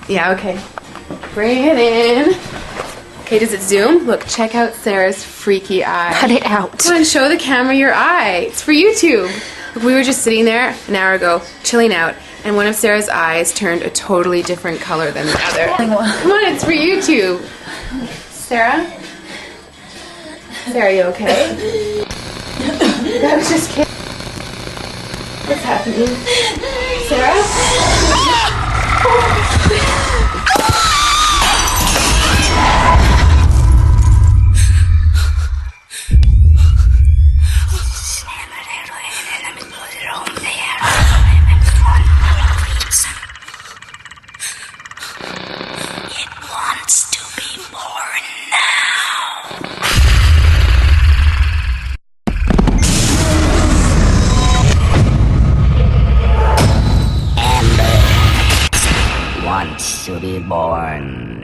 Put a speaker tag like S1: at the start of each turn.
S1: Yeah, okay. Bring it in. Okay, does it zoom? Look, check out Sarah's freaky eye.
S2: Cut it out.
S1: Come on, show the camera your eye. It's for YouTube. Look, we were just sitting there an hour ago, chilling out, and one of Sarah's eyes turned a totally different color than the other. Come on, it's for YouTube. Sarah? Sarah, you okay? I was just kidding. What's happening? Sarah?
S3: Wants to be born.